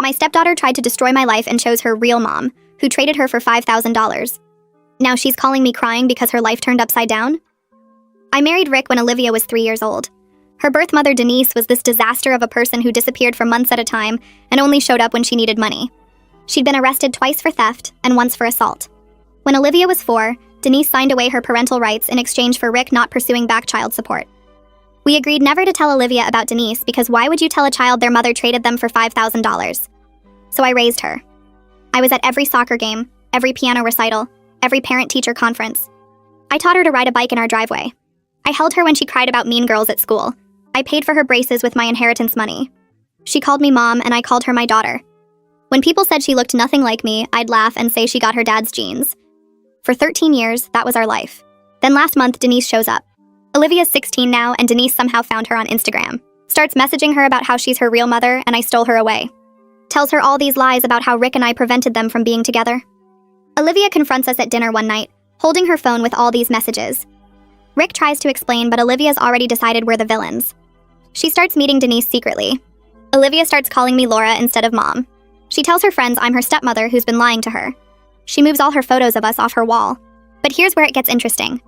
My stepdaughter tried to destroy my life and chose her real mom, who traded her for $5,000. Now she's calling me crying because her life turned upside down? I married Rick when Olivia was 3 years old. Her birth mother, Denise, was this disaster of a person who disappeared for months at a time and only showed up when she needed money. She'd been arrested twice for theft and once for assault. When Olivia was 4, Denise signed away her parental rights in exchange for Rick not pursuing back child support. We agreed never to tell Olivia about Denise because why would you tell a child their mother traded them for $5,000? So I raised her. I was at every soccer game, every piano recital, every parent-teacher conference. I taught her to ride a bike in our driveway. I held her when she cried about mean girls at school. I paid for her braces with my inheritance money. She called me mom and I called her my daughter. When people said she looked nothing like me, I'd laugh and say she got her dad's genes. For 13 years, that was our life. Then last month, Denise shows up. Olivia's 16 now, and Denise somehow found her on Instagram. Starts messaging her about how she's her real mother and I stole her away. Tells her all these lies about how Rick and I prevented them from being together. Olivia confronts us at dinner one night, holding her phone with all these messages. Rick tries to explain, but Olivia's already decided we're the villains. She starts meeting Denise secretly. Olivia starts calling me Laura instead of mom. She tells her friends I'm her stepmother who's been lying to her. She moves all her photos of us off her wall. But here's where it gets interesting.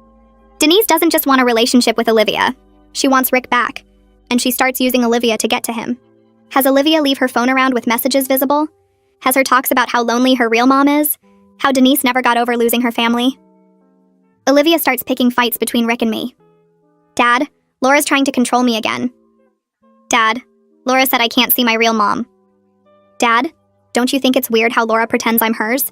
Denise doesn't just want a relationship with Olivia. She wants Rick back, and she starts using Olivia to get to him. Has Olivia leave her phone around with messages visible? Has her talks about how lonely her real mom is? How Denise never got over losing her family? Olivia starts picking fights between Rick and me. Dad, Laura's trying to control me again. Dad, Laura said I can't see my real mom. Dad, don't you think it's weird how Laura pretends I'm hers?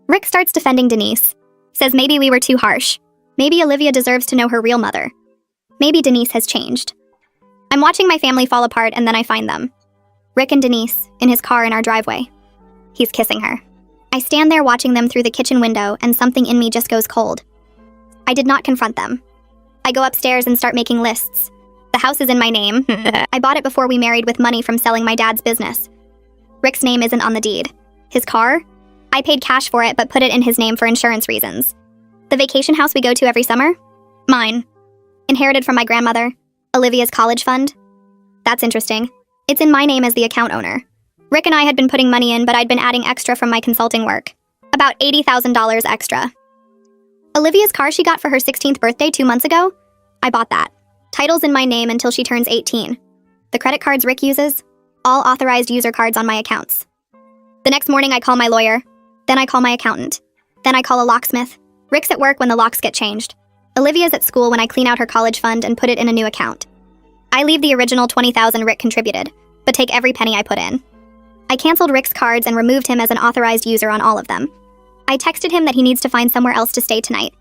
Rick starts defending Denise. Says maybe we were too harsh. Maybe Olivia deserves to know her real mother. Maybe Denise has changed. I'm watching my family fall apart and then I find them. Rick and Denise, in his car in our driveway. He's kissing her. I stand there watching them through the kitchen window and something in me just goes cold. I did not confront them. I go upstairs and start making lists. The house is in my name. I bought it before we married with money from selling my dad's business. Rick's name isn't on the deed. His car? I paid cash for it but put it in his name for insurance reasons. The vacation house we go to every summer? Mine. Inherited from my grandmother. Olivia's college fund? That's interesting. It's in my name as the account owner. Rick and I had been putting money in, but I'd been adding extra from my consulting work. About $80,000 extra. Olivia's car she got for her 16th birthday 2 months ago? I bought that. Title's in my name until she turns 18. The credit cards Rick uses? All authorized user cards on my accounts. The next morning I call my lawyer. Then I call my accountant. Then I call a locksmith. Rick's at work when the locks get changed. Olivia's at school when I clean out her college fund and put it in a new account. I leave the original $20,000 Rick contributed, but take every penny I put in. I canceled Rick's cards and removed him as an authorized user on all of them. I texted him that he needs to find somewhere else to stay tonight.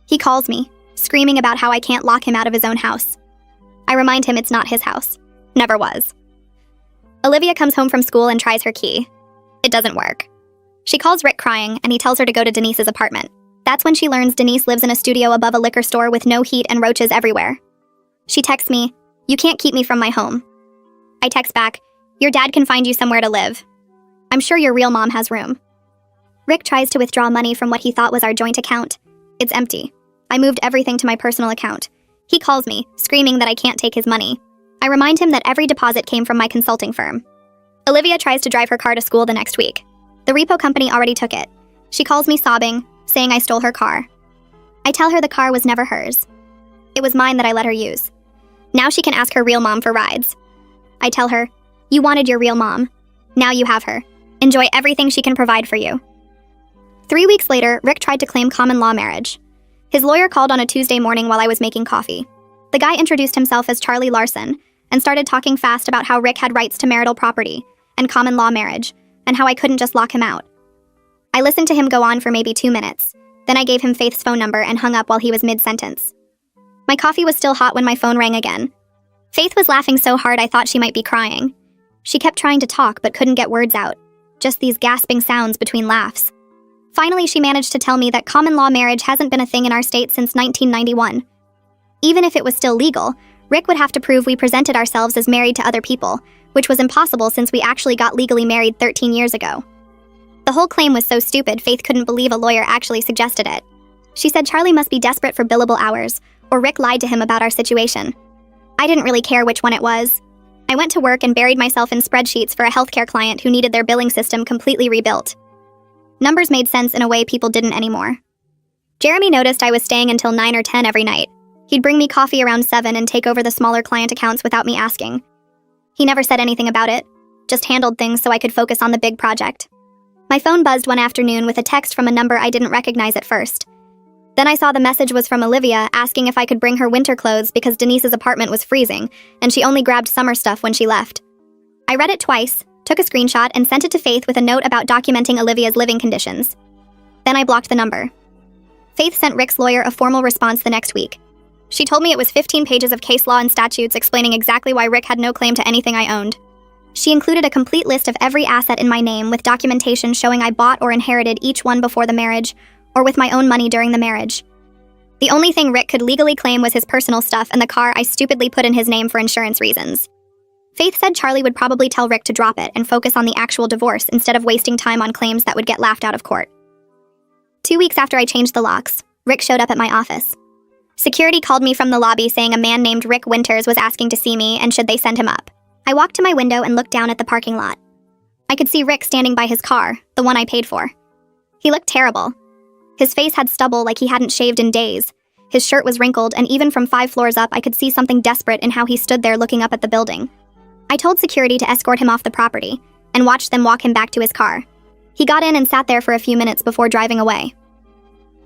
He calls me, screaming about how I can't lock him out of his own house. I remind him it's not his house. Never was. Olivia comes home from school and tries her key. It doesn't work. She calls Rick crying, and he tells her to go to Denise's apartment. That's when she learns Denise lives in a studio above a liquor store with no heat and roaches everywhere. She texts me, "You can't keep me from my home." I text back, "Your dad can find you somewhere to live. I'm sure your real mom has room." Rick tries to withdraw money from what he thought was our joint account. It's empty. I moved everything to my personal account. He calls me, screaming that I can't take his money. I remind him that every deposit came from my consulting firm. Olivia tries to drive her car to school the next week. The repo company already took it. She calls me sobbing, saying I stole her car. I tell her the car was never hers. It was mine that I let her use. Now she can ask her real mom for rides. I tell her, "You wanted your real mom. Now you have her. Enjoy everything she can provide for you." 3 weeks later, Rick tried to claim common law marriage. His lawyer called on a Tuesday morning while I was making coffee. The guy introduced himself as Charlie Larson and started talking fast about how Rick had rights to marital property and common law marriage, and how I couldn't just lock him out. I listened to him go on for maybe 2 minutes. Then I gave him Faith's phone number and hung up while he was mid-sentence. My coffee was still hot when my phone rang again. Faith was laughing so hard I thought she might be crying. She kept trying to talk but couldn't get words out, just these gasping sounds between laughs. Finally, she managed to tell me that common law marriage hasn't been a thing in our state since 1991. Even if it was still legal, Rick would have to prove we presented ourselves as married to other people, which was impossible since we actually got legally married 13 years ago. The whole claim was so stupid, Faith couldn't believe a lawyer actually suggested it. She said Charlie must be desperate for billable hours, or Rick lied to him about our situation. I didn't really care which one it was. I went to work and buried myself in spreadsheets for a healthcare client who needed their billing system completely rebuilt. Numbers made sense in a way people didn't anymore. Jeremy noticed I was staying until 9 or 10 every night. He'd bring me coffee around 7 and take over the smaller client accounts without me asking. He never said anything about it, just handled things so I could focus on the big project. My phone buzzed one afternoon with a text from a number I didn't recognize at first. Then I saw the message was from Olivia asking if I could bring her winter clothes because Denise's apartment was freezing, and she only grabbed summer stuff when she left. I read it twice, took a screenshot, and sent it to Faith with a note about documenting Olivia's living conditions. Then I blocked the number. Faith sent Rick's lawyer a formal response the next week. She told me it was 15 pages of case law and statutes explaining exactly why Rick had no claim to anything I owned. She included a complete list of every asset in my name with documentation showing I bought or inherited each one before the marriage, or with my own money during the marriage. The only thing Rick could legally claim was his personal stuff and the car I stupidly put in his name for insurance reasons. Faith said Charlie would probably tell Rick to drop it and focus on the actual divorce instead of wasting time on claims that would get laughed out of court. 2 weeks after I changed the locks, Rick showed up at my office. Security called me from the lobby saying a man named Rick Winters was asking to see me and should they send him up. I walked to my window and looked down at the parking lot. I could see Rick standing by his car, the one I paid for. He looked terrible. His face had stubble like he hadn't shaved in days. His shirt was wrinkled, and even from 5 floors up, I could see something desperate in how he stood there looking up at the building. I told security to escort him off the property, and watched them walk him back to his car. He got in and sat there for a few minutes before driving away.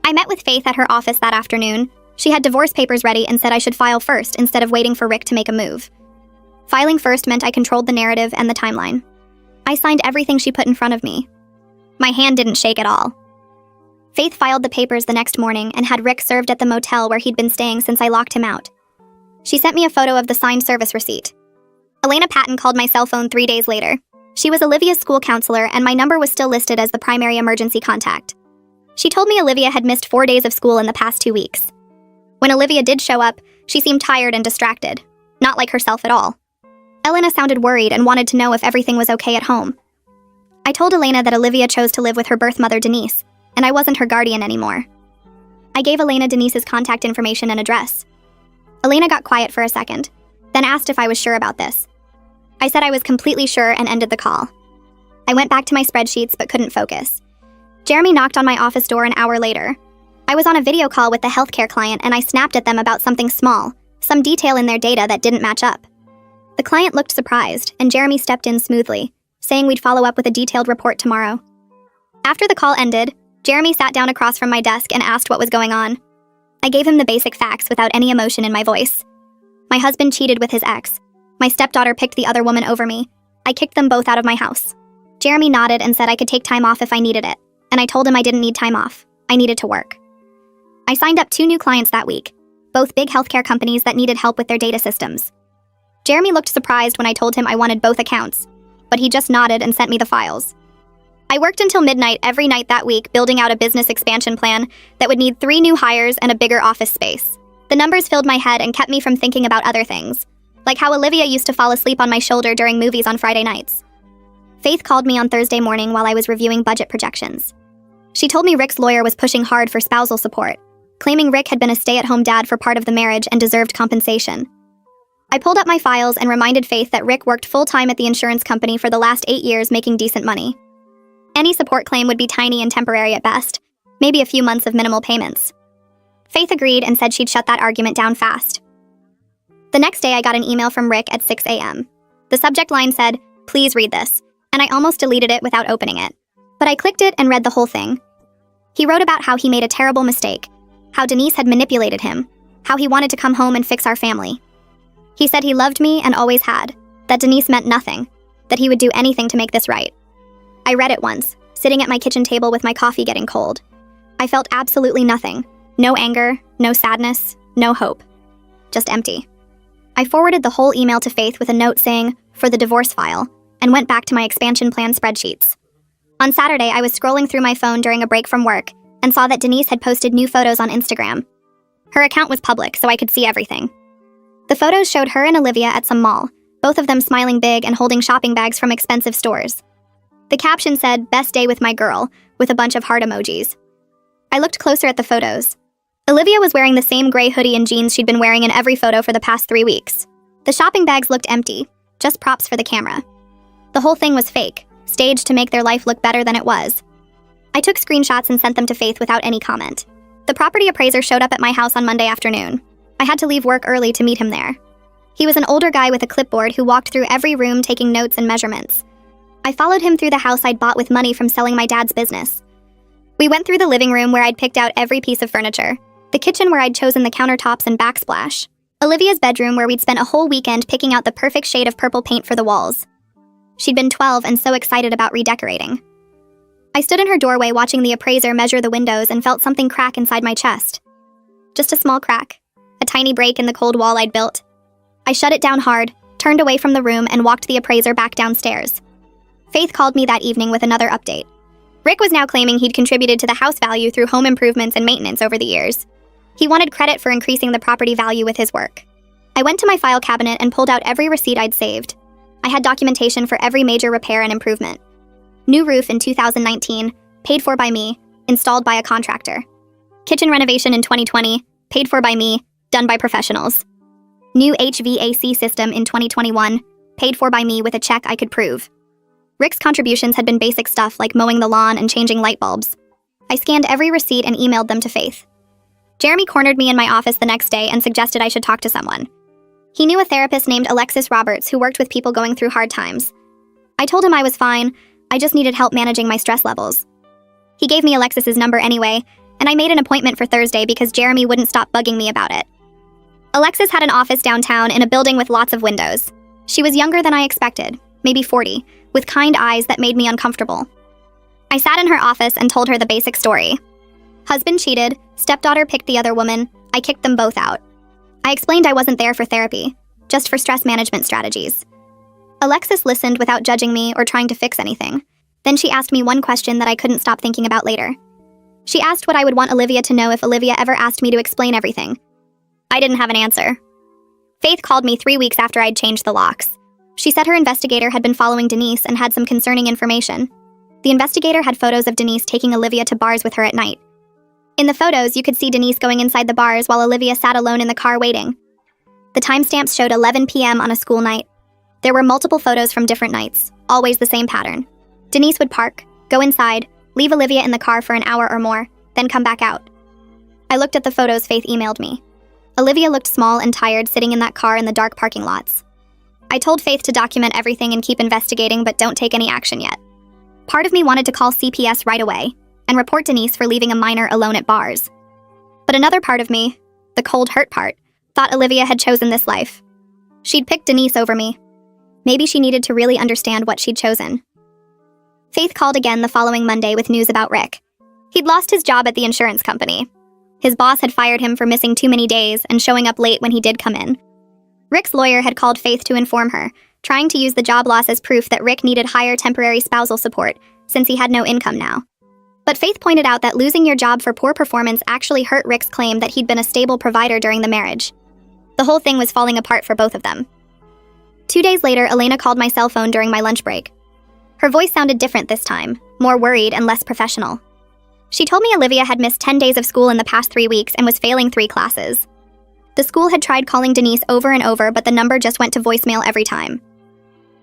I met with Faith at her office that afternoon. She had divorce papers ready and said I should file first instead of waiting for Rick to make a move. Filing first meant I controlled the narrative and the timeline. I signed everything she put in front of me. My hand didn't shake at all. Faith filed the papers the next morning and had Rick served at the motel where he'd been staying since I locked him out. She sent me a photo of the signed service receipt. Elena Patton called my cell phone 3 days later. She was Olivia's school counselor, and my number was still listed as the primary emergency contact. She told me Olivia had missed 4 days of school in the past 2 weeks. When Olivia did show up, she seemed tired and distracted, not like herself at all. Elena sounded worried and wanted to know if everything was okay at home. I told Elena that Olivia chose to live with her birth mother, Denise, and I wasn't her guardian anymore. I gave Elena Denise's contact information and address. Elena got quiet for a second, then asked if I was sure about this. I said I was completely sure and ended the call. I went back to my spreadsheets but couldn't focus. Jeremy knocked on my office door an hour later. I was on a video call with the healthcare client and I snapped at them about something small, some detail in their data that didn't match up. The client looked surprised, and Jeremy stepped in smoothly, saying we'd follow up with a detailed report tomorrow. After the call ended, Jeremy sat down across from my desk and asked what was going on. I gave him the basic facts without any emotion in my voice. My husband cheated with his ex. My stepdaughter picked the other woman over me. I kicked them both out of my house. Jeremy nodded and said I could take time off if I needed it, and I told him I didn't need time off. I needed to work. I signed up 2 new clients that week, both big healthcare companies that needed help with their data systems. Jeremy looked surprised when I told him I wanted both accounts, but he just nodded and sent me the files. I worked until midnight every night that week building out a business expansion plan that would need 3 new hires and a bigger office space. The numbers filled my head and kept me from thinking about other things, like how Olivia used to fall asleep on my shoulder during movies on Friday nights. Faith called me on Thursday morning while I was reviewing budget projections. She told me Rick's lawyer was pushing hard for spousal support, claiming Rick had been a stay-at-home dad for part of the marriage and deserved compensation. I pulled up my files and reminded Faith that Rick worked full-time at the insurance company for the last 8 years making decent money. Any support claim would be tiny and temporary at best, maybe a few months of minimal payments. Faith agreed and said she'd shut that argument down fast. The next day I got an email from Rick at 6 a.m. The subject line said, "Please read this," and I almost deleted it without opening it. But I clicked it and read the whole thing. He wrote about how he made a terrible mistake, how Denise had manipulated him, how he wanted to come home and fix our family. He said he loved me and always had, that Denise meant nothing, that he would do anything to make this right. I read it once, sitting at my kitchen table with my coffee getting cold. I felt absolutely nothing. No anger, no sadness, no hope. Just empty. I forwarded the whole email to Faith with a note saying, "For the divorce file," and went back to my expansion plan spreadsheets. On Saturday, I was scrolling through my phone during a break from work and saw that Denise had posted new photos on Instagram. Her account was public, so I could see everything. The photos showed her and Olivia at some mall, both of them smiling big and holding shopping bags from expensive stores. The caption said, "Best day with my girl," with a bunch of heart emojis. I looked closer at the photos. Olivia was wearing the same gray hoodie and jeans she'd been wearing in every photo for the past 3 weeks. The shopping bags looked empty. just props for the camera. The whole thing was fake, staged to make their life look better than it was. I took screenshots and sent them to Faith without any comment. The property appraiser showed up at my house on Monday afternoon. I had to leave work early to meet him there. He was an older guy with a clipboard who walked through every room taking notes and measurements. I followed him through the house I'd bought with money from selling my dad's business. We went through the living room where I'd picked out every piece of furniture, the kitchen where I'd chosen the countertops and backsplash, Olivia's bedroom where we'd spent a whole weekend picking out the perfect shade of purple paint for the walls. She'd been 12 and so excited about redecorating. I stood in her doorway watching the appraiser measure the windows and felt something crack inside my chest. Just a small crack, a tiny break in the cold wall I'd built. I shut it down hard, turned away from the room, and walked the appraiser back downstairs. Faith called me that evening with another update. Rick was now claiming he'd contributed to the house value through home improvements and maintenance over the years. He wanted credit for increasing the property value with his work. I went to my file cabinet and pulled out every receipt I'd saved. I had documentation for every major repair and improvement. New roof in 2019, paid for by me, installed by a contractor. Kitchen renovation in 2020, paid for by me, done by professionals. New HVAC system in 2021, paid for by me with a check I could prove. Rick's contributions had been basic stuff like mowing the lawn and changing light bulbs. I scanned every receipt and emailed them to Faith. Jeremy cornered me in my office the next day and suggested I should talk to someone. He knew a therapist named Alexis Roberts who worked with people going through hard times. I told him I was fine, I just needed help managing my stress levels. He gave me Alexis's number anyway, and I made an appointment for Thursday because Jeremy wouldn't stop bugging me about it. Alexis had an office downtown in a building with lots of windows. She was younger than I expected, maybe 40, with kind eyes that made me uncomfortable. I sat in her office and told her the basic story. Husband cheated, stepdaughter picked the other woman, I kicked them both out. I explained I wasn't there for therapy, just for stress management strategies. Alexis listened without judging me or trying to fix anything. Then she asked me one question that I couldn't stop thinking about later. She asked what I would want Olivia to know if Olivia ever asked me to explain everything. I didn't have an answer. Faith called me 3 weeks after I'd changed the locks. She said her investigator had been following Denise and had some concerning information. The investigator had photos of Denise taking Olivia to bars with her at night. In the photos, you could see Denise going inside the bars while Olivia sat alone in the car waiting. The timestamps showed 11 p.m. on a school night. There were multiple photos from different nights, always the same pattern. Denise would park, go inside, leave Olivia in the car for an hour or more, then come back out. I looked at the photos Faith emailed me. Olivia looked small and tired sitting in that car in the dark parking lots. I told Faith to document everything and keep investigating, but don't take any action yet. Part of me wanted to call CPS right away and report Denise for leaving a minor alone at bars. But another part of me, the cold hurt part, thought Olivia had chosen this life. She'd picked Denise over me. Maybe she needed to really understand what she'd chosen. Faith called again the following Monday with news about Rick. He'd lost his job at the insurance company. His boss had fired him for missing too many days and showing up late when he did come in. Rick's lawyer had called Faith to inform her, trying to use the job loss as proof that Rick needed higher temporary spousal support since he had no income now. But Faith pointed out that losing your job for poor performance actually hurt Rick's claim that he'd been a stable provider during the marriage. The whole thing was falling apart for both of them. 2 days later, Elena called my cell phone during my lunch break. Her voice sounded different this time, more worried and less professional. She told me Olivia had missed 10 days of school in the past 3 weeks and was failing 3 classes. The school had tried calling Denise over and over, but the number just went to voicemail every time.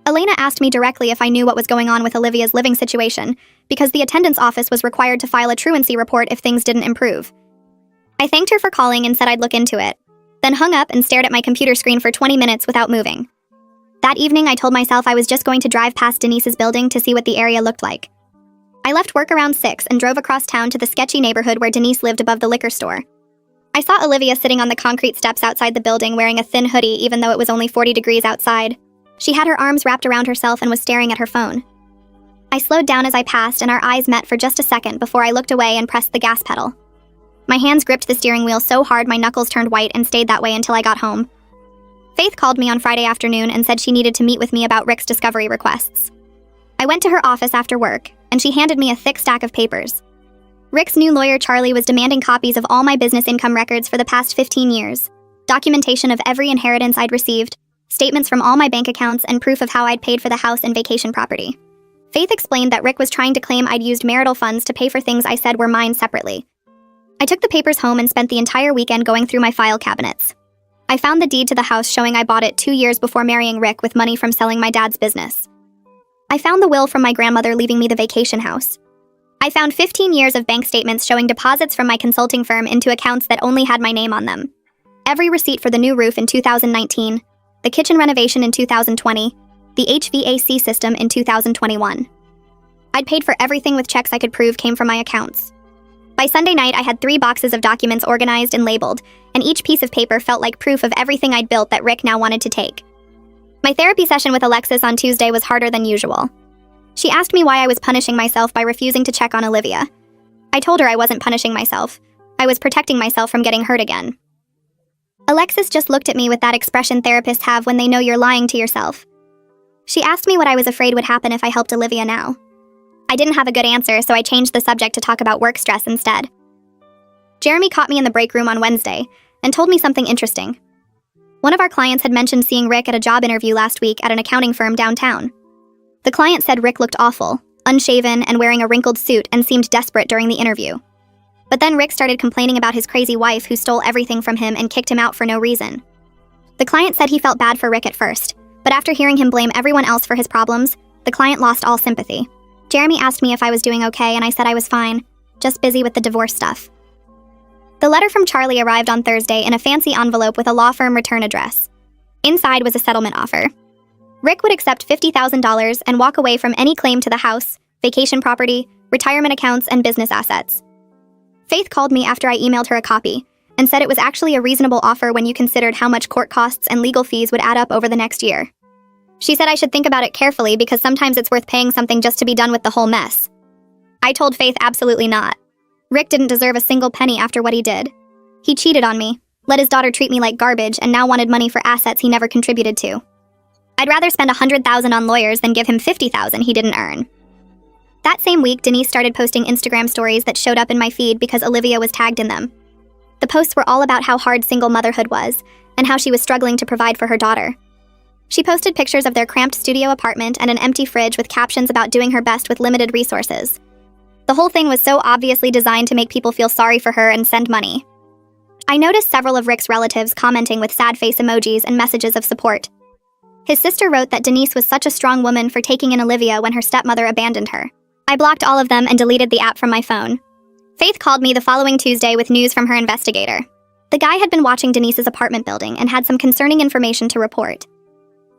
Elena asked me directly if I knew what was going on with Olivia's living situation, because the attendance office was required to file a truancy report if things didn't improve. I thanked her for calling and said I'd look into it, then hung up and stared at my computer screen for 20 minutes without moving. That evening, I told myself I was just going to drive past Denise's building to see what the area looked like. I left work around 6 and drove across town to the sketchy neighborhood where Denise lived above the liquor store. I saw Olivia sitting on the concrete steps outside the building wearing a thin hoodie even though it was only 40 degrees outside. She had her arms wrapped around herself and was staring at her phone. I slowed down as I passed and our eyes met for just a second before I looked away and pressed the gas pedal. My hands gripped the steering wheel so hard my knuckles turned white and stayed that way until I got home. Faith called me on Friday afternoon and said she needed to meet with me about Rick's discovery requests. I went to her office after work, and she handed me a thick stack of papers. Rick's new lawyer, Charlie, was demanding copies of all my business income records for the past 15 years, documentation of every inheritance I'd received, statements from all my bank accounts, and proof of how I'd paid for the house and vacation property. Faith explained that Rick was trying to claim I'd used marital funds to pay for things I said were mine separately. I took the papers home and spent the entire weekend going through my file cabinets. I found the deed to the house showing I bought it 2 years before marrying Rick with money from selling my dad's business. I found the will from my grandmother leaving me the vacation house. I found 15 years of bank statements showing deposits from my consulting firm into accounts that only had my name on them. Every receipt for the new roof in 2019, the kitchen renovation in 2020, the HVAC system in 2021. I'd paid for everything with checks I could prove came from my accounts. By Sunday night, I had 3 boxes of documents organized and labeled, and each piece of paper felt like proof of everything I'd built that Rick now wanted to take. My therapy session with Alexis on Tuesday was harder than usual. She asked me why I was punishing myself by refusing to check on Olivia. I told her I wasn't punishing myself. I was protecting myself from getting hurt again. Alexis just looked at me with that expression therapists have when they know you're lying to yourself. She asked me what I was afraid would happen if I helped Olivia now. I didn't have a good answer, so I changed the subject to talk about work stress instead. Jeremy caught me in the break room on Wednesday and told me something interesting. One of our clients had mentioned seeing Rick at a job interview last week at an accounting firm downtown. The client said Rick looked awful, unshaven and wearing a wrinkled suit and seemed desperate during the interview. But then Rick started complaining about his crazy wife who stole everything from him and kicked him out for no reason. The client said he felt bad for Rick at first, but after hearing him blame everyone else for his problems, the client lost all sympathy. Jeremy asked me if I was doing okay and I said I was fine, just busy with the divorce stuff. The letter from Charlie arrived on Thursday in a fancy envelope with a law firm return address. Inside was a settlement offer. Rick would accept $50,000 and walk away from any claim to the house, vacation property, retirement accounts, and business assets. Faith called me after I emailed her a copy and said it was actually a reasonable offer when you considered how much court costs and legal fees would add up over the next year. She said I should think about it carefully because sometimes it's worth paying something just to be done with the whole mess. I told Faith absolutely not. Rick didn't deserve a single penny after what he did. He cheated on me, let his daughter treat me like garbage, and now wanted money for assets he never contributed to. I'd rather spend $100,000 on lawyers than give him $50,000 he didn't earn. That same week, Denise started posting Instagram stories that showed up in my feed because Olivia was tagged in them. The posts were all about how hard single motherhood was and how she was struggling to provide for her daughter. She posted pictures of their cramped studio apartment and an empty fridge with captions about doing her best with limited resources. The whole thing was so obviously designed to make people feel sorry for her and send money. I noticed several of Rick's relatives commenting with sad face emojis and messages of support. His sister wrote that Denise was such a strong woman for taking in Olivia when her stepmother abandoned her. I blocked all of them and deleted the app from my phone. Faith called me the following Tuesday with news from her investigator. The guy had been watching Denise's apartment building and had some concerning information to report.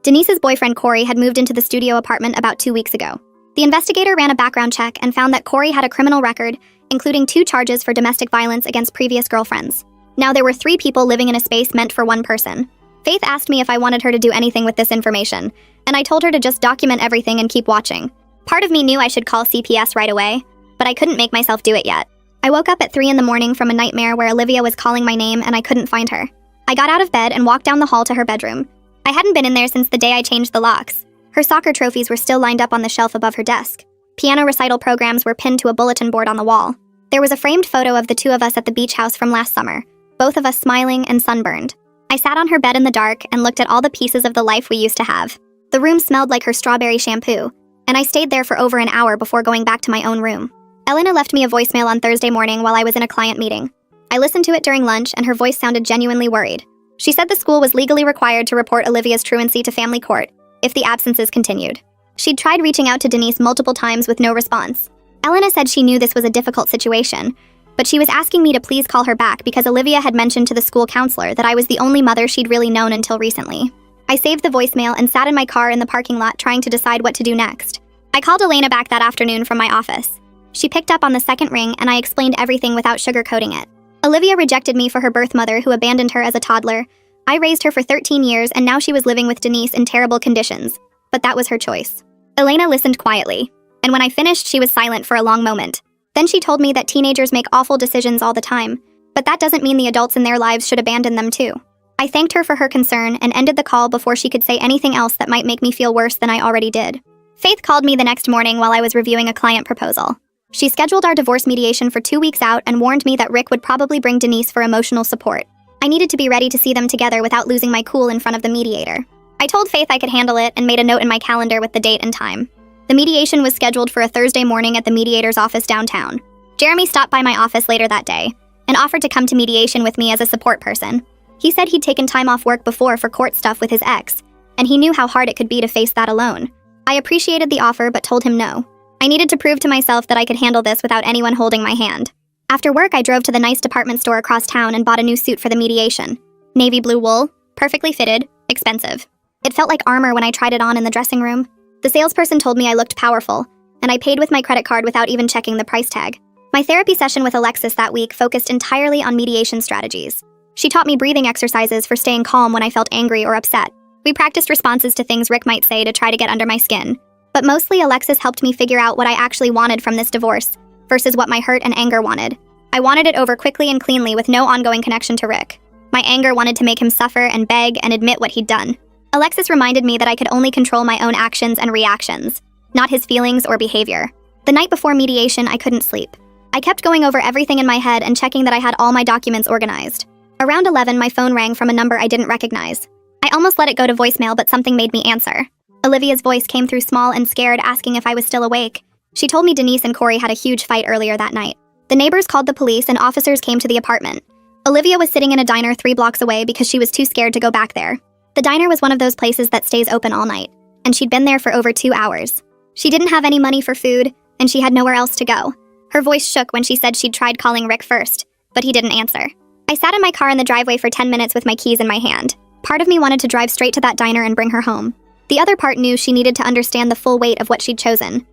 Denise's boyfriend Corey had moved into the studio apartment about 2 weeks ago. The investigator ran a background check and found that Corey had a criminal record, including 2 charges for domestic violence against previous girlfriends. Now there were 3 people living in a space meant for 1 person. Faith asked me if I wanted her to do anything with this information, and I told her to just document everything and keep watching. Part of me knew I should call CPS right away, but I couldn't make myself do it yet. I woke up at 3 in the morning from a nightmare where Olivia was calling my name and I couldn't find her. I got out of bed and walked down the hall to her bedroom. I hadn't been in there since the day I changed the locks. Her soccer trophies were still lined up on the shelf above her desk. Piano recital programs were pinned to a bulletin board on the wall. There was a framed photo of the 2 of us at the beach house from last summer, both of us smiling and sunburned. I sat on her bed in the dark and looked at all the pieces of the life we used to have. The room smelled like her strawberry shampoo, and I stayed there for over an hour before going back to my own room. Elena left me a voicemail on Thursday morning while I was in a client meeting. I listened to it during lunch and her voice sounded genuinely worried. She said the school was legally required to report Olivia's truancy to family court if the absences continued. She'd tried reaching out to Denise multiple times with no response. Elena said she knew this was a difficult situation, but she was asking me to please call her back because Olivia had mentioned to the school counselor that I was the only mother she'd really known until recently. I saved the voicemail and sat in my car in the parking lot trying to decide what to do next. I called Elena back that afternoon from my office. She picked up on the second ring and I explained everything without sugarcoating it. Olivia rejected me for her birth mother who abandoned her as a toddler. I raised her for 13 years and now she was living with Denise in terrible conditions, but that was her choice. Elena listened quietly, and when I finished she was silent for a long moment. Then she told me that teenagers make awful decisions all the time, but that doesn't mean the adults in their lives should abandon them too. I thanked her for her concern and ended the call before she could say anything else that might make me feel worse than I already did. Faith called me the next morning while I was reviewing a client proposal. She scheduled our divorce mediation for 2 weeks out and warned me that Rick would probably bring Denise for emotional support. I needed to be ready to see them together without losing my cool in front of the mediator. I told Faith I could handle it and made a note in my calendar with the date and time. The mediation was scheduled for a Thursday morning at the mediator's office downtown. Jeremy stopped by my office later that day and offered to come to mediation with me as a support person. He said he'd taken time off work before for court stuff with his ex, and he knew how hard it could be to face that alone. I appreciated the offer but told him no. I needed to prove to myself that I could handle this without anyone holding my hand. After work, I drove to the nice department store across town and bought a new suit for the mediation. Navy blue wool, perfectly fitted, expensive. It felt like armor when I tried it on in the dressing room. The salesperson told me I looked powerful, and I paid with my credit card without even checking the price tag. My therapy session with Alexis that week focused entirely on mediation strategies. She taught me breathing exercises for staying calm when I felt angry or upset. We practiced responses to things Rick might say to try to get under my skin. But mostly, Alexis helped me figure out what I actually wanted from this divorce versus what my hurt and anger wanted. I wanted it over quickly and cleanly with no ongoing connection to Rick. My anger wanted to make him suffer and beg and admit what he'd done. Alexis reminded me that I could only control my own actions and reactions, not his feelings or behavior. The night before mediation, I couldn't sleep. I kept going over everything in my head and checking that I had all my documents organized. Around 11, my phone rang from a number I didn't recognize. I almost let it go to voicemail, but something made me answer. Olivia's voice came through small and scared, asking if I was still awake. She told me Denise and Corey had a huge fight earlier that night. The neighbors called the police and officers came to the apartment. Olivia was sitting in a diner 3 blocks away because she was too scared to go back there. The diner was one of those places that stays open all night, and she'd been there for over 2 hours. She didn't have any money for food, and she had nowhere else to go. Her voice shook when she said she'd tried calling Rick first, but he didn't answer. I sat in my car in the driveway for 10 minutes with my keys in my hand. Part of me wanted to drive straight to that diner and bring her home. The other part knew she needed to understand the full weight of what she'd chosen.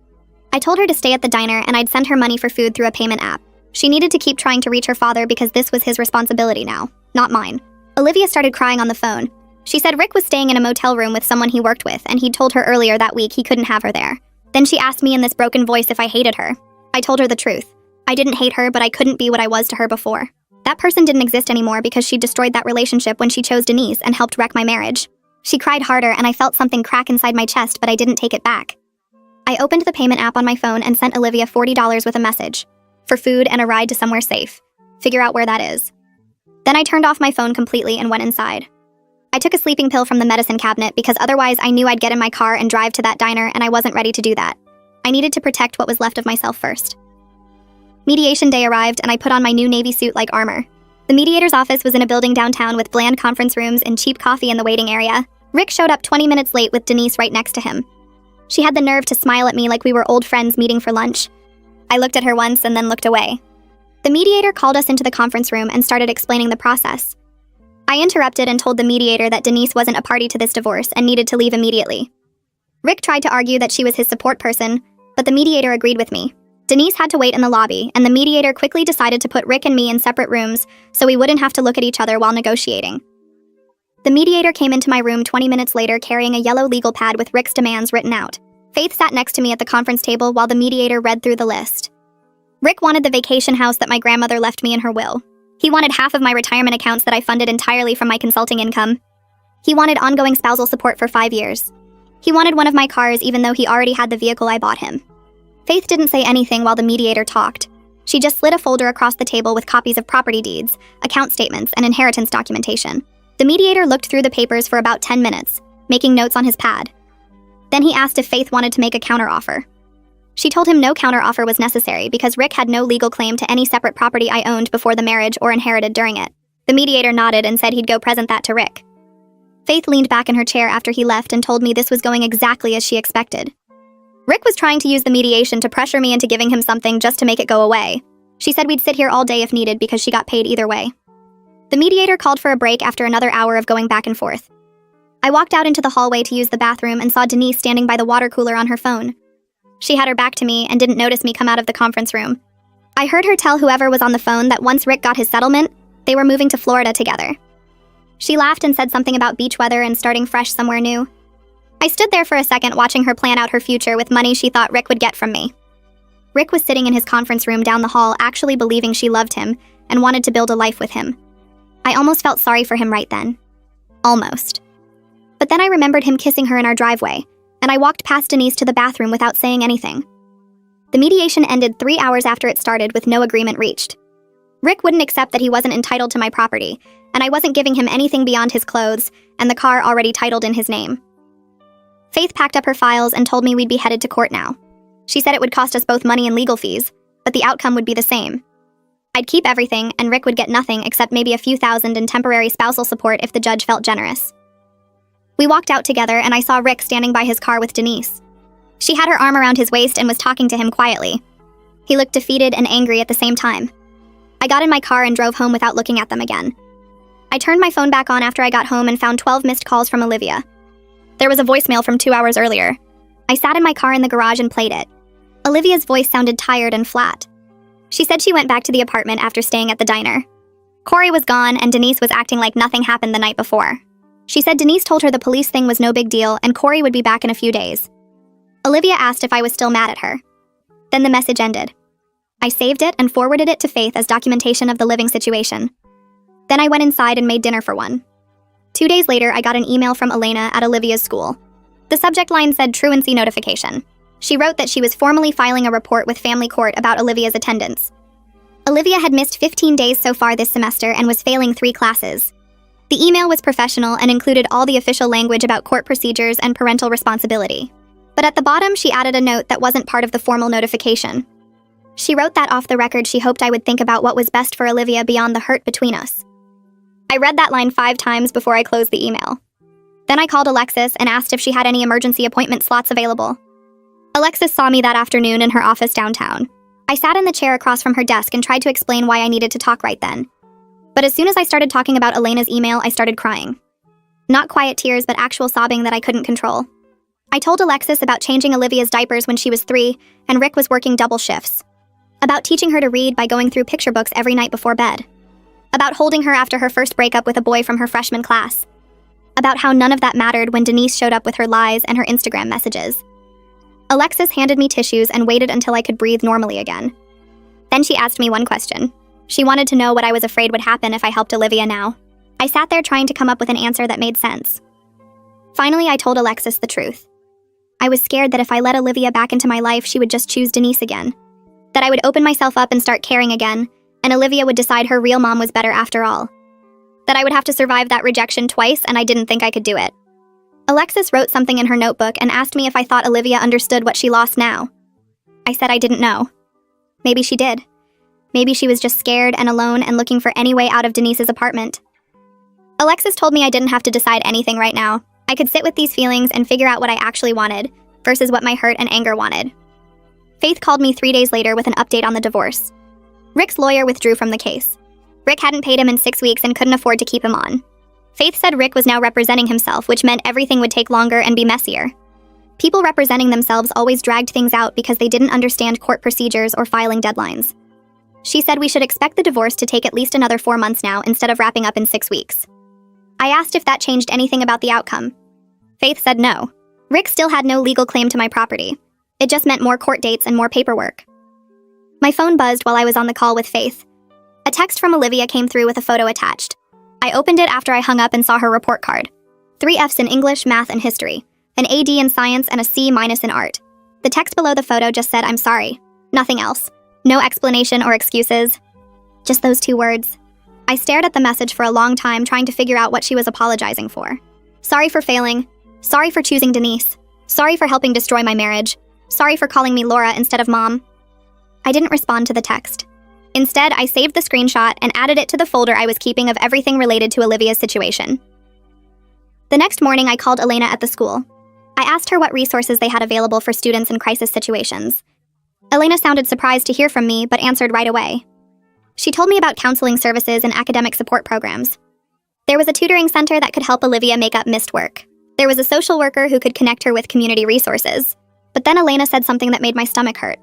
I told her to stay at the diner and I'd send her money for food through a payment app. She needed to keep trying to reach her father because this was his responsibility now, not mine. Olivia started crying on the phone. She said Rick was staying in a motel room with someone he worked with, and he'd told her earlier that week he couldn't have her there. Then she asked me in this broken voice if I hated her. I told her the truth. I didn't hate her, but I couldn't be what I was to her before. That person didn't exist anymore because she destroyed that relationship when she chose Denise and helped wreck my marriage. She cried harder and I felt something crack inside my chest, but I didn't take it back. I opened the payment app on my phone and sent Olivia $40 with a message. For food and a ride to somewhere safe. Figure out where that is. Then I turned off my phone completely and went inside. I took a sleeping pill from the medicine cabinet because otherwise I knew I'd get in my car and drive to that diner, and I wasn't ready to do that. I needed to protect what was left of myself first. Mediation day arrived and I put on my new Navy suit like armor. The mediator's office was in a building downtown with bland conference rooms and cheap coffee in the waiting area. Rick showed up 20 minutes late with Denise right next to him. She had the nerve to smile at me like we were old friends meeting for lunch. I looked at her once and then looked away. The mediator called us into the conference room and started explaining the process. I interrupted and told the mediator that Denise wasn't a party to this divorce and needed to leave immediately. Rick tried to argue that she was his support person, but the mediator agreed with me. Denise had to wait in the lobby, and the mediator quickly decided to put Rick and me in separate rooms so we wouldn't have to look at each other while negotiating. The mediator came into my room 20 minutes later carrying a yellow legal pad with Rick's demands written out. Faith sat next to me at the conference table while the mediator read through the list. Rick wanted the vacation house that my grandmother left me in her will. He wanted half of my retirement accounts that I funded entirely from my consulting income. He wanted ongoing spousal support for 5 years. He wanted one of my cars even though he already had the vehicle I bought him. Faith didn't say anything while the mediator talked. She just slid a folder across the table with copies of property deeds, account statements, and inheritance documentation. The mediator looked through the papers for about 10 minutes, making notes on his pad. Then he asked if Faith wanted to make a counteroffer. She told him no counteroffer was necessary because Rick had no legal claim to any separate property I owned before the marriage or inherited during it. The mediator nodded and said he'd go present that to Rick. Faith leaned back in her chair after he left and told me this was going exactly as she expected. Rick was trying to use the mediation to pressure me into giving him something just to make it go away. She said we'd sit here all day if needed because she got paid either way. The mediator called for a break after another hour of going back and forth. I walked out into the hallway to use the bathroom and saw Denise standing by the water cooler on her phone. She had her back to me and didn't notice me come out of the conference room. I heard her tell whoever was on the phone that once Rick got his settlement, they were moving to Florida together. She laughed and said something about beach weather and starting fresh somewhere new. I stood there for a second watching her plan out her future with money she thought Rick would get from me. Rick was sitting in his conference room down the hall actually believing she loved him and wanted to build a life with him. I almost felt sorry for him right then. Almost. But then I remembered him kissing her in our driveway, and I walked past Denise to the bathroom without saying anything. The mediation ended 3 hours after it started with no agreement reached. Rick wouldn't accept that he wasn't entitled to my property, and I wasn't giving him anything beyond his clothes and the car already titled in his name. Faith packed up her files and told me we'd be headed to court now. She said it would cost us both money and legal fees, but the outcome would be the same. I'd keep everything, and Rick would get nothing except maybe a few thousand in temporary spousal support if the judge felt generous. We walked out together, and I saw Rick standing by his car with Denise. She had her arm around his waist and was talking to him quietly. He looked defeated and angry at the same time. I got in my car and drove home without looking at them again. I turned my phone back on after I got home and found 12 missed calls from Olivia. There was a voicemail from 2 hours earlier. I sat in my car in the garage and played it. Olivia's voice sounded tired and flat. She said she went back to the apartment after staying at the diner. Corey was gone, and Denise was acting like nothing happened the night before. She said Denise told her the police thing was no big deal and Corey would be back in a few days. Olivia asked if I was still mad at her. Then the message ended. I saved it and forwarded it to Faith as documentation of the living situation. Then I went inside and made dinner for one. 2 days later, I got an email from Elena at Olivia's school. The subject line said truancy notification. She wrote that she was formally filing a report with family court about Olivia's attendance. Olivia had missed 15 days so far this semester and was failing 3 classes. The email was professional and included all the official language about court procedures and parental responsibility. But at the bottom, she added a note that wasn't part of the formal notification. She wrote that off the record she hoped I would think about what was best for Olivia beyond the hurt between us. I read that line 5 times before I closed the email. Then I called Alexis and asked if she had any emergency appointment slots available. Alexis saw me that afternoon in her office downtown. I sat in the chair across from her desk and tried to explain why I needed to talk right then. But as soon as I started talking about Elena's email, I started crying. Not quiet tears, but actual sobbing that I couldn't control. I told Alexis about changing Olivia's diapers when she was 3, and Rick was working double shifts. About teaching her to read by going through picture books every night before bed. About holding her after her first breakup with a boy from her freshman class. About how none of that mattered when Denise showed up with her lies and her Instagram messages. Alexis handed me tissues and waited until I could breathe normally again. Then she asked me one question. She wanted to know what I was afraid would happen if I helped Olivia now. I sat there trying to come up with an answer that made sense. Finally, I told Alexis the truth. I was scared that if I let Olivia back into my life, she would just choose Denise again. That I would open myself up and start caring again, and Olivia would decide her real mom was better after all. That I would have to survive that rejection twice, and I didn't think I could do it. Alexis wrote something in her notebook and asked me if I thought Olivia understood what she lost now. I said I didn't know. Maybe she did. Maybe she was just scared and alone and looking for any way out of Denise's apartment. Alexis told me I didn't have to decide anything right now. I could sit with these feelings and figure out what I actually wanted, versus what my hurt and anger wanted. Faith called me 3 days later with an update on the divorce. Rick's lawyer withdrew from the case. Rick hadn't paid him in 6 weeks and couldn't afford to keep him on. Faith said Rick was now representing himself, which meant everything would take longer and be messier. People representing themselves always dragged things out because they didn't understand court procedures or filing deadlines. She said we should expect the divorce to take at least another 4 months now instead of wrapping up in 6 weeks. I asked if that changed anything about the outcome. Faith said no. Rick still had no legal claim to my property. It just meant more court dates and more paperwork. My phone buzzed while I was on the call with Faith. A text from Olivia came through with a photo attached. I opened it after I hung up and saw her report card. 3 Fs in English, math, and history. An AD in science and a C- in art. The text below the photo just said, "I'm sorry." Nothing else. No explanation or excuses. Just those 2 words. I stared at the message for a long time trying to figure out what she was apologizing for. Sorry for failing. Sorry for choosing Denise. Sorry for helping destroy my marriage. Sorry for calling me Laura instead of Mom. I didn't respond to the text. Instead, I saved the screenshot and added it to the folder I was keeping of everything related to Olivia's situation. The next morning, I called Elena at the school. I asked her what resources they had available for students in crisis situations. Elena sounded surprised to hear from me, but answered right away. She told me about counseling services and academic support programs. There was a tutoring center that could help Olivia make up missed work. There was a social worker who could connect her with community resources. But then Elena said something that made my stomach hurt.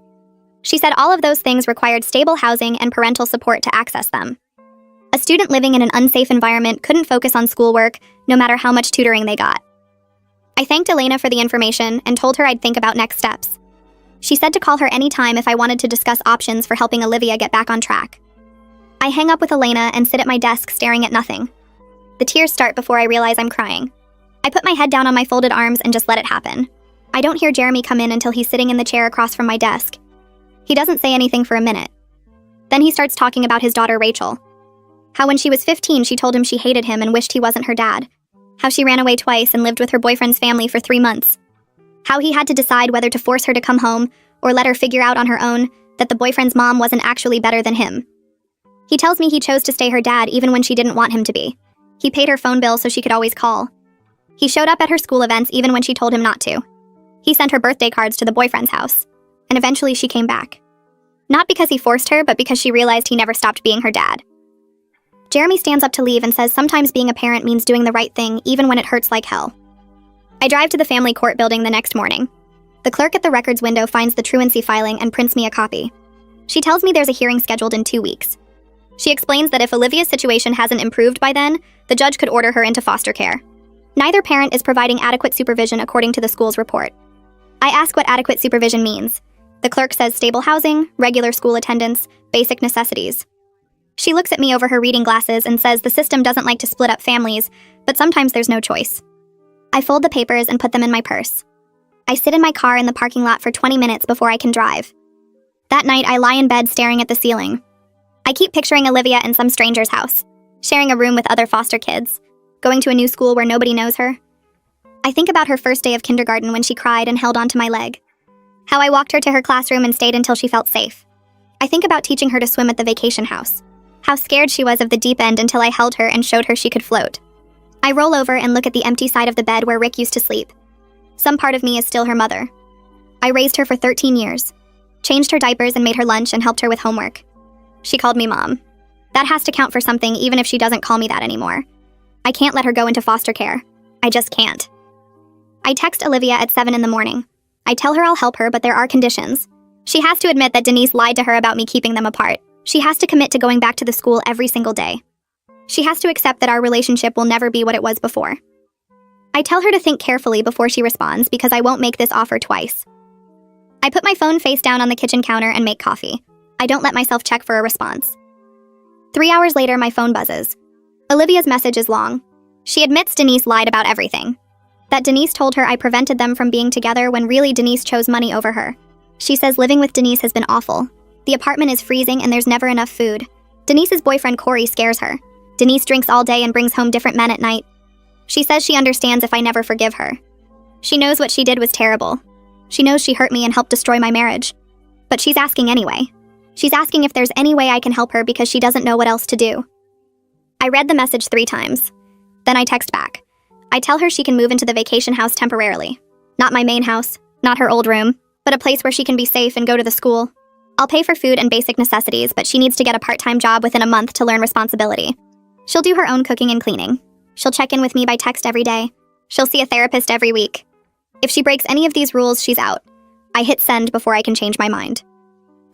She said all of those things required stable housing and parental support to access them. A student living in an unsafe environment couldn't focus on schoolwork, no matter how much tutoring they got. I thanked Elena for the information and told her I'd think about next steps. She said to call her anytime if I wanted to discuss options for helping Olivia get back on track. I hang up with Elena and sit at my desk staring at nothing. The tears start before I realize I'm crying. I put my head down on my folded arms and just let it happen. I don't hear Jeremy come in until he's sitting in the chair across from my desk. He doesn't say anything for a minute. Then he starts talking about his daughter Rachel. How when she was 15 she told him she hated him and wished he wasn't her dad. How she ran away twice and lived with her boyfriend's family for 3 months. How he had to decide whether to force her to come home or let her figure out on her own that the boyfriend's mom wasn't actually better than him. He tells me he chose to stay her dad even when she didn't want him to be. He paid her phone bill so she could always call. He showed up at her school events even when she told him not to. He sent her birthday cards to the boyfriend's house. And eventually she came back. Not because he forced her, but because she realized he never stopped being her dad. Jeremy stands up to leave and says sometimes being a parent means doing the right thing even when it hurts like hell. I drive to the family court building the next morning. The clerk at the records window finds the truancy filing and prints me a copy. She tells me there's a hearing scheduled in 2 weeks. She explains that if Olivia's situation hasn't improved by then, the judge could order her into foster care. Neither parent is providing adequate supervision according to the school's report. I ask what adequate supervision means. The clerk says stable housing, regular school attendance, basic necessities. She looks at me over her reading glasses and says the system doesn't like to split up families, but sometimes there's no choice. I fold the papers and put them in my purse. I sit in my car in the parking lot for 20 minutes before I can drive. That night, I lie in bed staring at the ceiling. I keep picturing Olivia in some stranger's house, sharing a room with other foster kids, going to a new school where nobody knows her. I think about her first day of kindergarten when she cried and held onto my leg. How I walked her to her classroom and stayed until she felt safe. I think about teaching her to swim at the vacation house. How scared she was of the deep end until I held her and showed her she could float. I roll over and look at the empty side of the bed where Rick used to sleep. Some part of me is still her mother. I raised her for 13 years, changed her diapers and made her lunch and helped her with homework. She called me mom. That has to count for something even if she doesn't call me that anymore. I can't let her go into foster care. I just can't. I text Olivia at 7 in the morning. I tell her I'll help her, but there are conditions. She has to admit that Denise lied to her about me keeping them apart. She has to commit to going back to the school every single day. She has to accept that our relationship will never be what it was before. I tell her to think carefully before she responds because I won't make this offer twice. I put my phone face down on the kitchen counter and make coffee. I don't let myself check for a response. 3 hours later, my phone buzzes. Olivia's message is long. She admits Denise lied about everything. That Denise told her I prevented them from being together when really Denise chose money over her. She says living with Denise has been awful. The apartment is freezing and there's never enough food. Denise's boyfriend Corey scares her. Denise drinks all day and brings home different men at night. She says she understands if I never forgive her. She knows what she did was terrible. She knows she hurt me and helped destroy my marriage. But she's asking anyway. She's asking if there's any way I can help her because she doesn't know what else to do. I read the message 3 times. Then I text back. I tell her she can move into the vacation house temporarily. Not my main house, not her old room, but a place where she can be safe and go to the school. I'll pay for food and basic necessities, but she needs to get a part-time job within a month to learn responsibility. She'll do her own cooking and cleaning. She'll check in with me by text every day. She'll see a therapist every week. If she breaks any of these rules, she's out. I hit send before I can change my mind.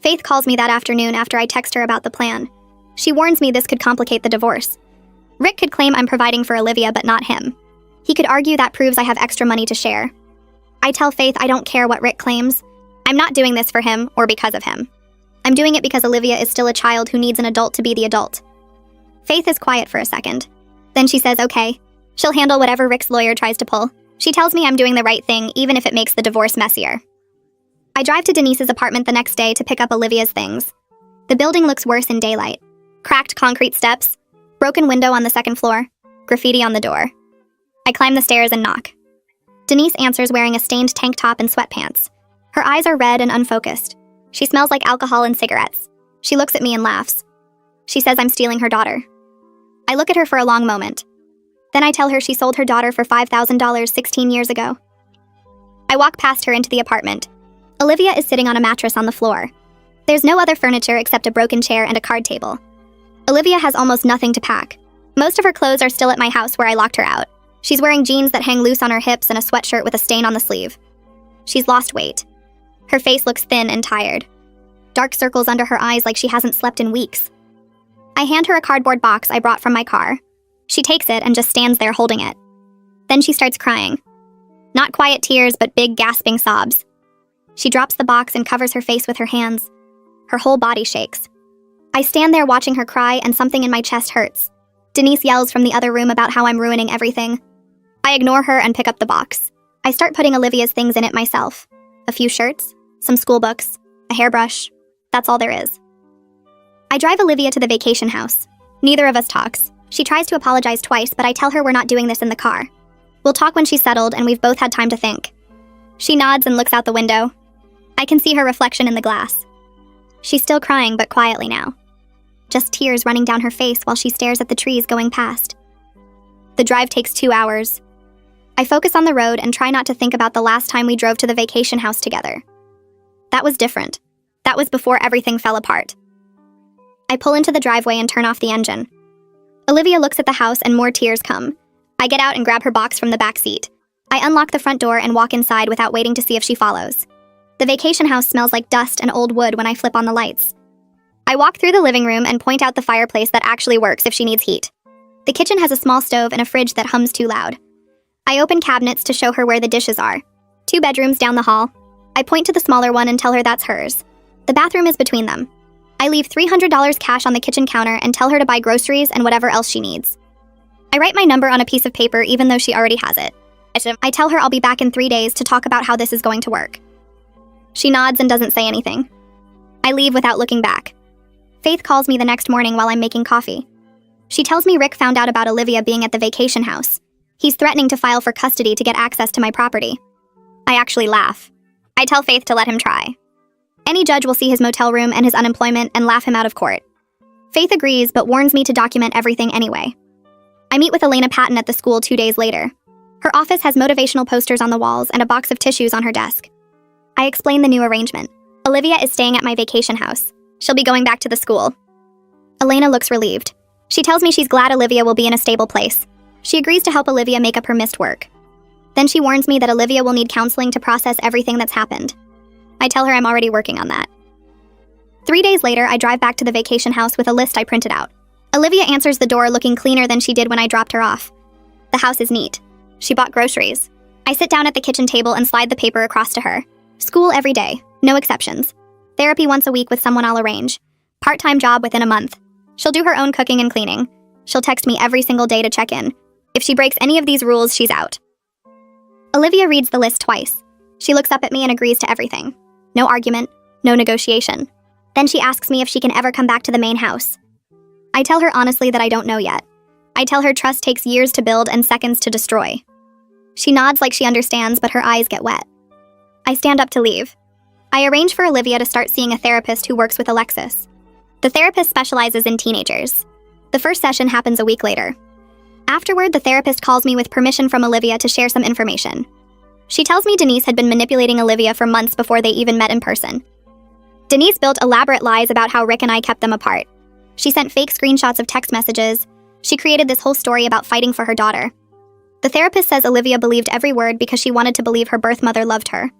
Faith calls me that afternoon after I text her about the plan. She warns me this could complicate the divorce. Rick could claim I'm providing for Olivia, but not him. He could argue that proves I have extra money to share. I tell Faith I don't care what Rick claims. I'm not doing this for him or because of him. I'm doing it because Olivia is still a child who needs an adult to be the adult. Faith is quiet for a second. Then she says, okay. She'll handle whatever Rick's lawyer tries to pull. She tells me I'm doing the right thing, even if it makes the divorce messier. I drive to Denise's apartment the next day to pick up Olivia's things. The building looks worse in daylight. Cracked concrete steps, broken window on the second floor, graffiti on the door. I climb the stairs and knock. Denise answers wearing a stained tank top and sweatpants. Her eyes are red and unfocused. She smells like alcohol and cigarettes. She looks at me and laughs. She says I'm stealing her daughter. I look at her for a long moment. Then I tell her she sold her daughter for $5,000 16 years ago. I walk past her into the apartment. Olivia is sitting on a mattress on the floor. There's no other furniture except a broken chair and a card table. Olivia has almost nothing to pack. Most of her clothes are still at my house where I locked her out. She's wearing jeans that hang loose on her hips and a sweatshirt with a stain on the sleeve. She's lost weight. Her face looks thin and tired. Dark circles under her eyes like she hasn't slept in weeks. I hand her a cardboard box I brought from my car. She takes it and just stands there holding it. Then she starts crying. Not quiet tears, but big gasping sobs. She drops the box and covers her face with her hands. Her whole body shakes. I stand there watching her cry and something in my chest hurts. Denise yells from the other room about how I'm ruining everything. I ignore her and pick up the box. I start putting Olivia's things in it myself. A few shirts, some school books, a hairbrush. That's all there is. I drive Olivia to the vacation house. Neither of us talks. She tries to apologize twice, but I tell her we're not doing this in the car. We'll talk when she's settled and we've both had time to think. She nods and looks out the window. I can see her reflection in the glass. She's still crying, but quietly now. just tears running down her face while she stares at the trees going past. The drive takes 2 hours. I focus on the road and try not to think about the last time we drove to the vacation house together. That was different. That was before everything fell apart. I pull into the driveway and turn off the engine. Olivia looks at the house and more tears come. I get out and grab her box from the back seat. I unlock the front door and walk inside without waiting to see if she follows. The vacation house smells like dust and old wood when I flip on the lights. I walk through the living room and point out the fireplace that actually works if she needs heat. The kitchen has a small stove and a fridge that hums too loud. I open cabinets to show her where the dishes are. 2 bedrooms down the hall. I point to the smaller one and tell her that's hers. The bathroom is between them. I leave $300 cash on the kitchen counter and tell her to buy groceries and whatever else she needs. I write my number on a piece of paper even though she already has it. I tell her I'll be back in 3 days to talk about how this is going to work. She nods and doesn't say anything. I leave without looking back. Faith calls me the next morning while I'm making coffee. She tells me Rick found out about Olivia being at the vacation house. He's threatening to file for custody to get access to my property. I actually laugh. I tell Faith to let him try. Any judge will see his motel room and his unemployment and laugh him out of court. Faith agrees but warns me to document everything anyway. I meet with Elena Patton at the school 2 days later. Her office has motivational posters on the walls and a box of tissues on her desk. I explain the new arrangement. Olivia is staying at my vacation house. She'll be going back to the school. Elena looks relieved. She tells me she's glad Olivia will be in a stable place. She agrees to help Olivia make up her missed work. Then she warns me that Olivia will need counseling to process everything that's happened. I tell her I'm already working on that. 3 days later, I drive back to the vacation house with a list I printed out. Olivia answers the door looking cleaner than she did when I dropped her off. The house is neat. She bought groceries. I sit down at the kitchen table and slide the paper across to her. School every day, no exceptions. Therapy once a week with someone I'll arrange. Part-time job within a month. She'll do her own cooking and cleaning. She'll text me every single day to check in. If she breaks any of these rules, she's out. Olivia reads the list twice. She looks up at me and agrees to everything. No argument, no negotiation. Then she asks me if she can ever come back to the main house. I tell her honestly that I don't know yet. I tell her trust takes years to build and seconds to destroy. She nods like she understands, but her eyes get wet. I stand up to leave. I arrange for Olivia to start seeing a therapist who works with Alexis. The therapist specializes in teenagers. The first session happens a week later. Afterward, the therapist calls me with permission from Olivia to share some information. She tells me Denise had been manipulating Olivia for months before they even met in person. Denise built elaborate lies about how Rick and I kept them apart. She sent fake screenshots of text messages. She created this whole story about fighting for her daughter. The therapist says Olivia believed every word because she wanted to believe her birth mother loved her.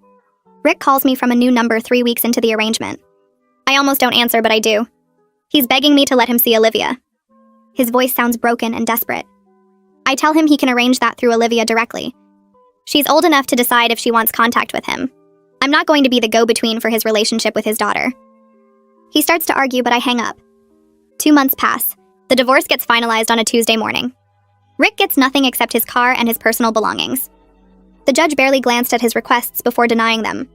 Rick calls me from a new number 3 weeks into the arrangement. I almost don't answer, but I do. He's begging me to let him see Olivia. His voice sounds broken and desperate. I tell him he can arrange that through Olivia directly. She's old enough to decide if she wants contact with him. I'm not going to be the go-between for his relationship with his daughter. He starts to argue, but I hang up. 2 months pass. The divorce gets finalized on a Tuesday morning. Rick gets nothing except his car and his personal belongings. The judge barely glanced at his requests before denying them.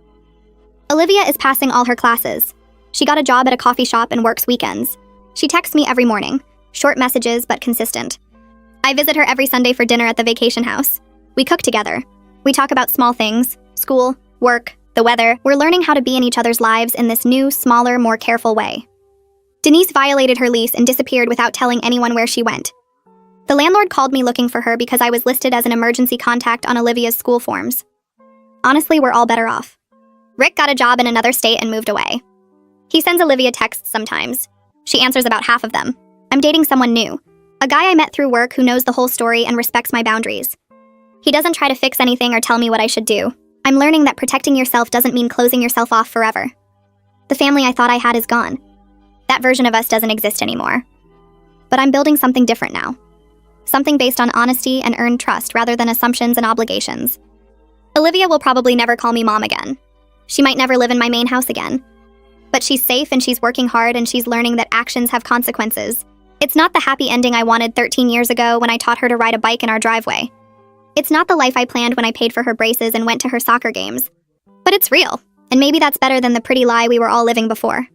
Olivia is passing all her classes. She got a job at a coffee shop and works weekends. She texts me every morning. Short messages, but consistent. I visit her every Sunday for dinner at the vacation house. We cook together. We talk about small things, school, work, the weather. We're learning how to be in each other's lives in this new, smaller, more careful way. Denise violated her lease and disappeared without telling anyone where she went. The landlord called me looking for her because I was listed as an emergency contact on Olivia's school forms. Honestly, we're all better off. Rick got a job in another state and moved away. He sends Olivia texts sometimes. She answers about half of them. I'm dating someone new. A guy I met through work who knows the whole story and respects my boundaries. He doesn't try to fix anything or tell me what I should do. I'm learning that protecting yourself doesn't mean closing yourself off forever. The family I thought I had is gone. That version of us doesn't exist anymore. But I'm building something different now. Something based on honesty and earned trust rather than assumptions and obligations. Olivia will probably never call me mom again. She might never live in my main house again. But she's safe and she's working hard and she's learning that actions have consequences. It's not the happy ending I wanted 13 years ago when I taught her to ride a bike in our driveway. It's not the life I planned when I paid for her braces and went to her soccer games. But it's real, and maybe that's better than the pretty lie we were all living before.